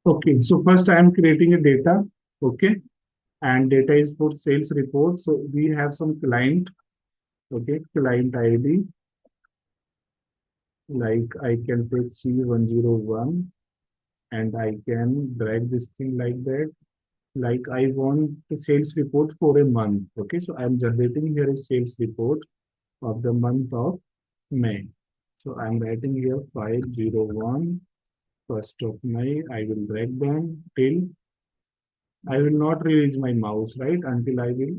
Okay, so first I am creating a data. Okay, and data is for sales report. So we have some client. Okay, client ID. Like I can take C101 and I can drag this thing like that. Like I want the sales report for a month. Okay, so I'm generating here a sales report of the month of May. So I'm writing here 501 first of May. I will drag them till I will not release my mouse, right? Until I will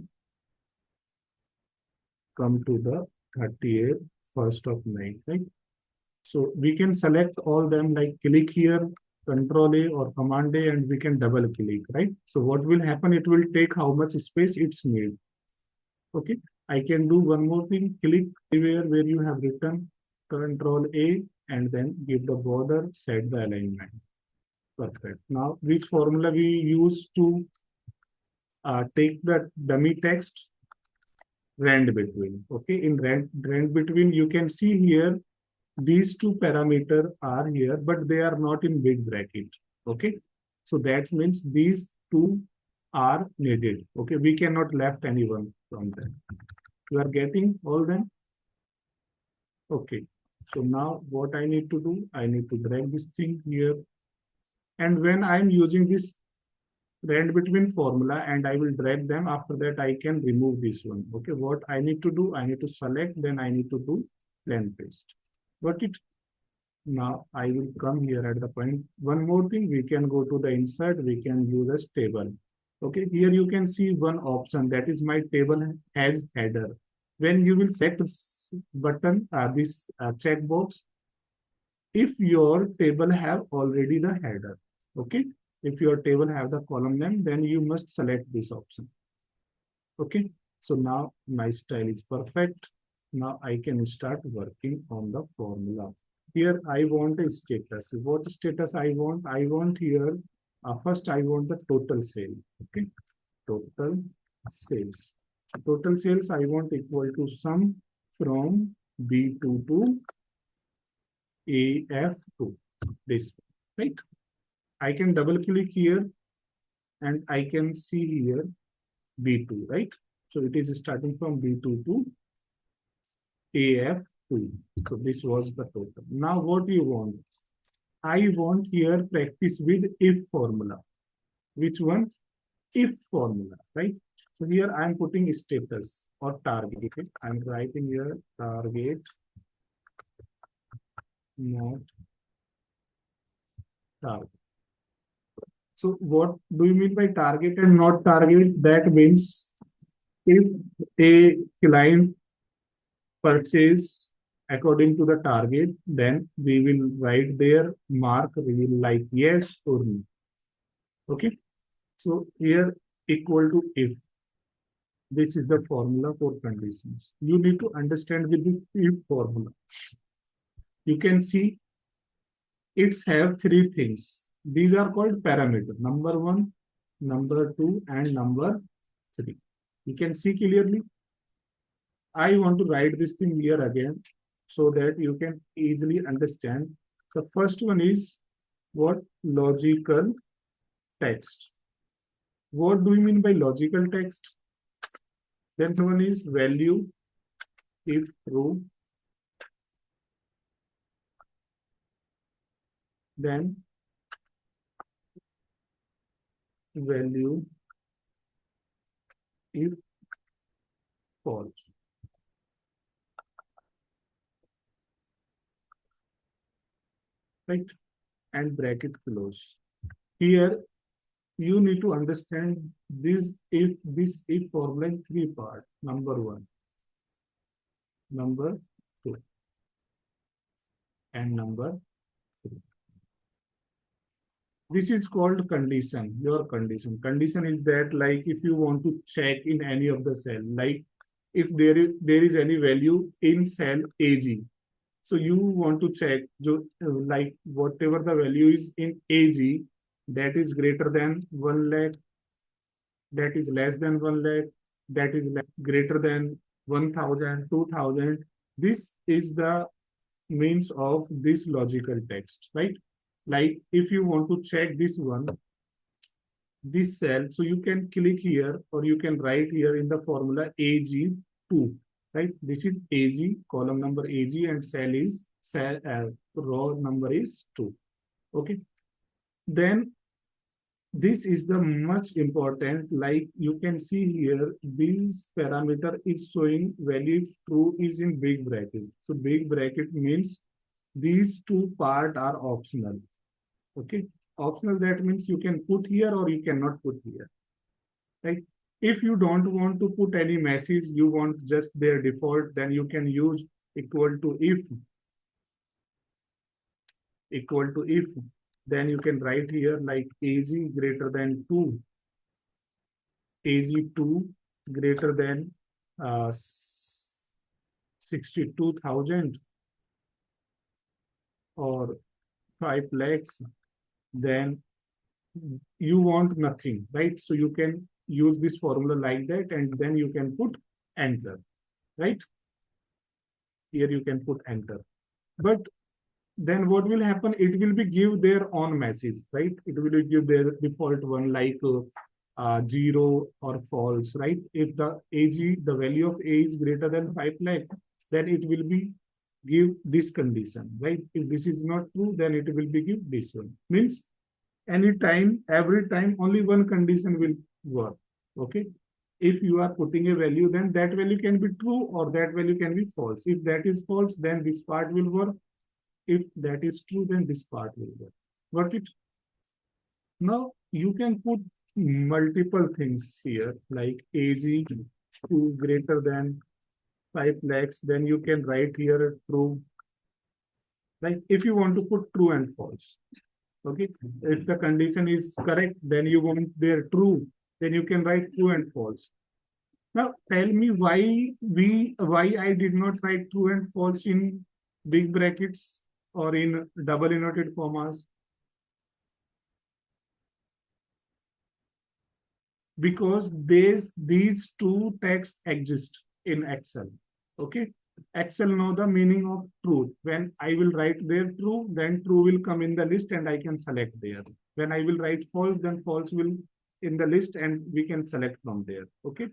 come to the 30th, 1st of May, right? So we can select all them like click here, Control A or Command A, and we can double click, right? So what will happen? It will take how much space it's need. Okay. I can do one more thing. Click anywhere where you have written Control A and then give the border, set the alignment. Perfect. Now, which formula we use to take the dummy text rand between? Okay. In rand between, you can see here these two parameters are here, but they are not in big bracket. Okay. So that means these two are needed. Okay. We cannot left anyone from them. You are getting all them? Okay. So now what I need to do, I need to drag this thing here. And when I'm using this rand between formula and I will drag them, after that I can remove this one. Okay. What I need to do, I need to select, then I need to do plain paste. Got it? Now I will come here at the point. One more thing, we can go to the insert, we can use as table. Okay, here you can see one option that is my table has header. When you will select this button, this checkbox, if your table have already the header. Okay, if your table have the column name, then you must select this option. Okay, so now my style is perfect. Now I can start working on the formula. Here I want a status. What status I want? I want here, first I want the total sale. Okay, total sales. Total sales I want equal to sum from B2 to AF2. This, right? I can double click here and I can see here B2, right? So it is starting from B2 to AF2. So this was the total. Now what you want? I want here practice with if formula. Which one? If formula, right? So here I am putting status or target. Okay? I'm writing here target, not target. So what do you mean by target and not target? That means if a client purchase according to the target, then we will write their mark, we will like yes or no. Okay. So here equal to if. This is the formula for conditions. You need to understand with this if formula. You can see it's have three things. These are called parameter. Number one, number two, and number three. You can see clearly. I want to write this thing here again so that you can easily understand. The first one is what? Logical text. What do you mean by logical text? Then one is value if true. Then value if false. Right? And bracket close. Here you need to understand this if formula in three parts. Number one, number two, and number three. This is called condition, your condition. Condition is that like if you want to check in any of the cell, like if there is any value in cell AG. So you want to check like whatever the value is in AG that is greater than 1 lakh, that is less than 1 lakh, that is greater than 1000, 2000. This is the means of this logical text, right? Like if you want to check this one, this cell, so you can click here or you can write here in the formula AG2, right? This is AG, column number AG, and cell is cell, row number is 2. Okay. Then this is the much important, like you can see here, this parameter is showing value if true is in big bracket. So big bracket means these two part are optional. Okay. Optional, that means you can put here or you cannot put here. Right? If you don't want to put any message, you want just their default, then you can use equal to if, equal to if, then you can write here like AG greater than 2, AG2 greater than 62,000 or 5 lakhs, then you want nothing, right? So you can use this formula like that, and then you can put enter, right? Here you can put enter. But then what will happen? It will be give their own message, right? It will give their default one like 0 or false, right? If the AG, the value of A is greater than 5 lakh, then it will be give this condition, right? If this is not true, then it will be give this one. Means anytime, every time, only one condition will work. Okay. If you are putting a value, then that value can be true or that value can be false. If that is false, then this part will work. If that is true, then this part will work. Got it? Now you can put multiple things here, like AG 2 greater than 5 lakhs. Then you can write here true. Like if you want to put true and false. Okay. If the condition is correct, then you want their true. Then you can write true and false. Now tell me why I did not write true and false in big brackets or in double inverted commas. Because these two texts exist in Excel. Okay. Excel know the meaning of truth. When I will write there true, then true will come in the list and I can select there. When I will write false, then false will in the list and we can select from there. Okay.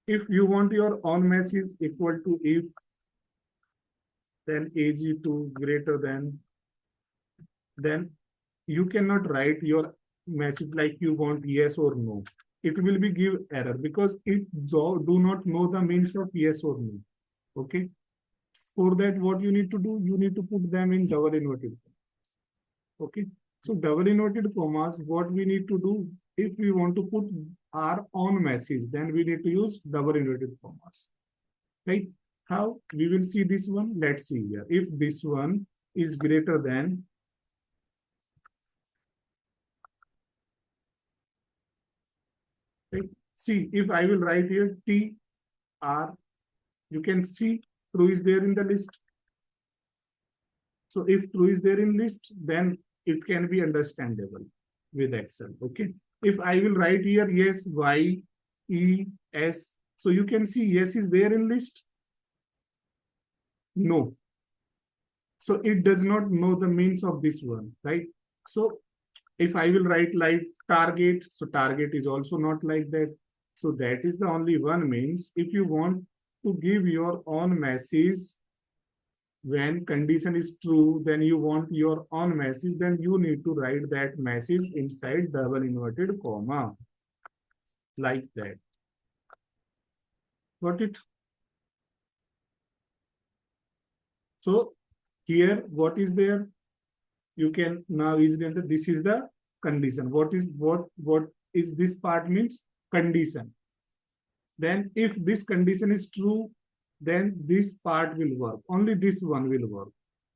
If you want your on message equal to if, then AG2 greater than, then you cannot write your message like you want yes or no. It will be give error because it do not know the means of yes or no. Okay. For that, what you need to do, you need to put them in double inverted. Okay. So double inverted commas, what we need to do, if we want to put our own message, then we need to use double inverted commas. Right? How? We will see this one. Let's see here. If this one is greater than, right? See, if I will write here TR, you can see true is there in the list. So if true is there in list, then it can be understandable with Excel. Okay. If I will write here yes, Y, E, S. So you can see yes is there in list. No. So it does not know the means of this one, right? So if I will write like target, so target is also not like that. So that is the only one means. If you want to give your own message when condition is true, then you want your own message, then you need to write that message inside double inverted comma like that. Got it? So here, what is there? You can now easily enter. This is the condition. What is this part means? Condition. Then if this condition is true, then this part will work. Only this one will work.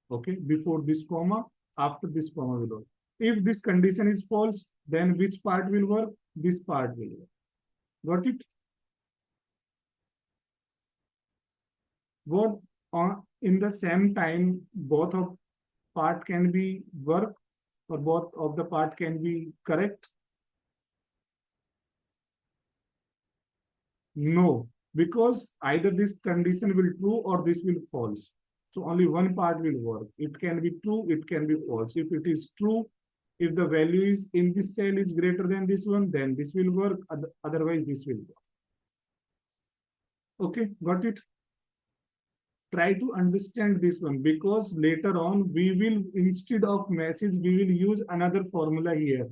Okay, before this comma, after this comma will work. If this condition is false, then which part will work? This part will work. Got it? What in the same time, both of part can be work or both of the part can be correct? No, because either this condition will true or this will false. So only one part will work. It can be true, it can be false. If it is true, if the value is in this cell is greater than this one, then this will work. Otherwise, this will work. Okay, got it? Try to understand this one, because later on we will, instead of message, we will use another formula here.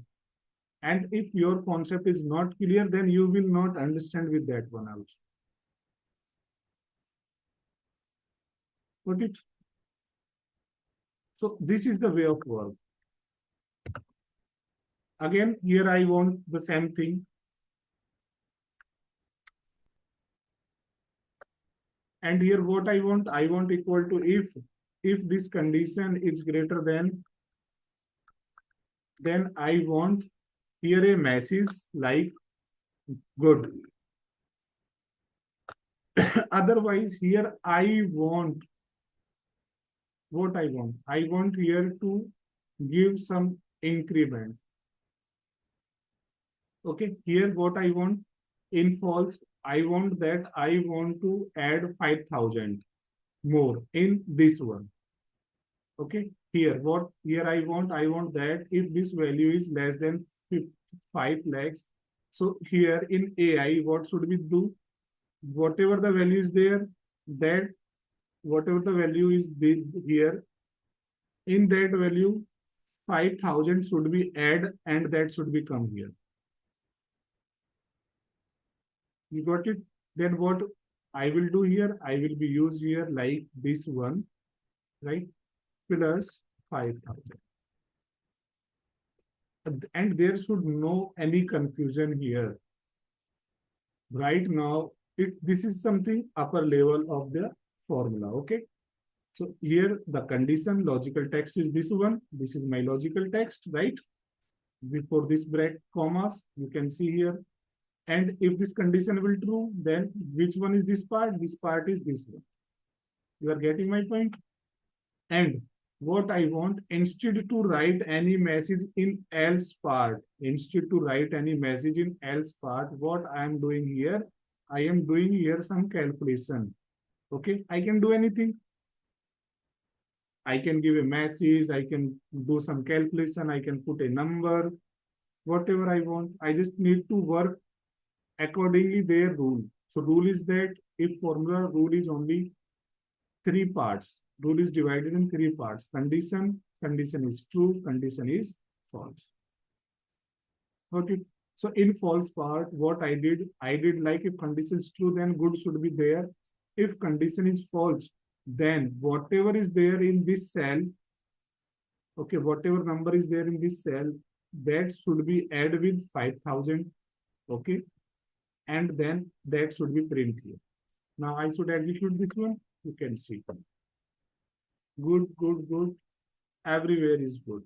And if your concept is not clear, then you will not understand with that one also. Got it? So this is the way of work. Again, here I want the same thing. And here what I want equal to if this condition is greater than, then I want here a message like good. Otherwise, here I want what I want. I want here to give some increment. Okay, here what I want in false, I want that I want to add 5,000 more in this one. Okay, here I want that if this value is less than 5 lakhs. So here in AI, what should we do? Whatever the value is there, that whatever the value is here, in that value, 5,000 should be add, and that should be come here. You got it? Then what I will do here, I will be use here like this one, right? Plus 5,000. And there should no any confusion here. Right now, this is something upper level of the formula, okay? So here the condition logical text is this one. This is my logical text, right? Before this break commas, you can see here. And if this condition will true, then which one is this part? This part is this one. You are getting my point? And what I want, instead to write any message in else part, what I am doing here, I am doing here some calculation. Okay, I can do anything. I can give a message, I can do some calculation, I can put a number, whatever I want. I just need to work accordingly their rule. So rule is that if formula rule is only 3 parts. Rule is divided in 3 parts. Condition is true, condition is false. Okay. So in false part, what I did like if condition is true, then good should be there. If condition is false, then whatever is there in this cell, okay, whatever number is there in this cell, that should be add with 5,000, okay, and then that should be print here. Now I should execute this one. You can see. Good. Everywhere is good.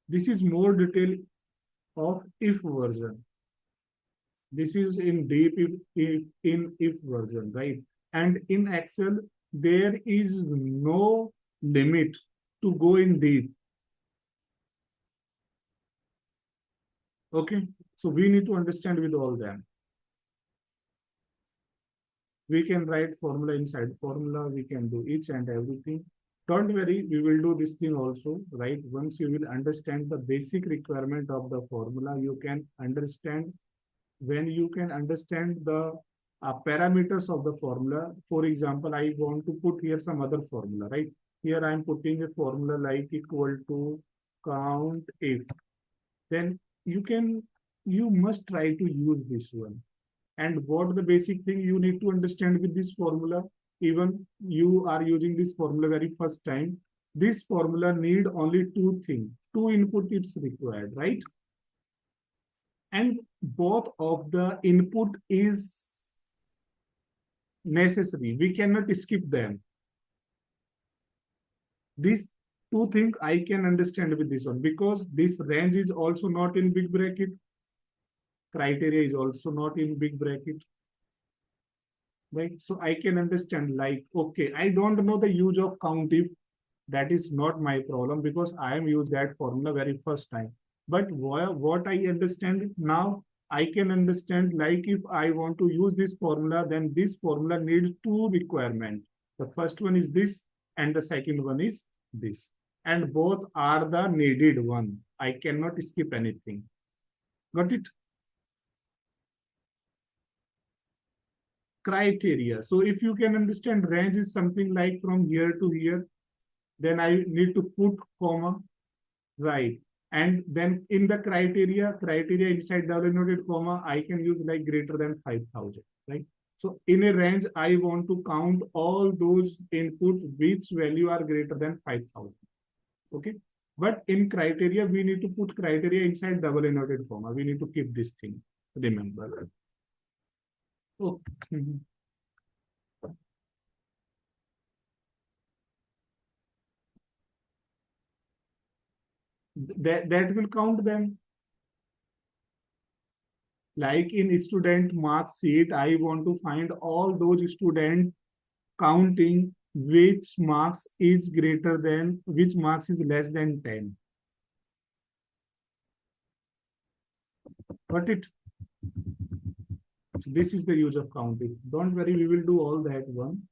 This is more detail of if version. This is in deep if version, right? And in Excel, there is no limit to go in deep. Okay, so we need to understand with all them. We can write formula inside formula. We can do each and everything. Don't worry, we will do this thing also, right? Once you will understand the basic requirement of the formula, you can understand when you can understand the parameters of the formula. For example, I want to put here some other formula, right? Here I am putting a formula like equal to count if. Then you must try to use this one. And what the basic thing you need to understand with this formula, even you are using this formula very first time, this formula need only 2 things. 2 input it's required, right? And both of the input is necessary. We cannot skip them. These 2 things I can understand with this one, because this range is also not in big bracket. Criteria is also not in big bracket, right? So I can understand like, okay, I don't know the use of count if. That is not my problem, because I am used that formula very first time. But what I understand now, I can understand, like if I want to use this formula, then this formula needs two requirements. The first one is this, and the second one is this. And both are the needed one. I cannot skip anything. Got it? Criteria. So if you can understand, range is something like from here to here, then I need to put comma, right? And then in the criteria inside double noted comma, I can use like greater than 5,000, right? So in a range, I want to count all those inputs which value are greater than 5,000. Okay. But in criteria, we need to put criteria inside double noted comma. We need to keep this thing. Remember. Okay. That will count them. Like in student mark sheet, I want to find all those students counting which marks is greater than, which marks is less than 10. Got it? So this is the use of counting. Don't worry, we will do all that one.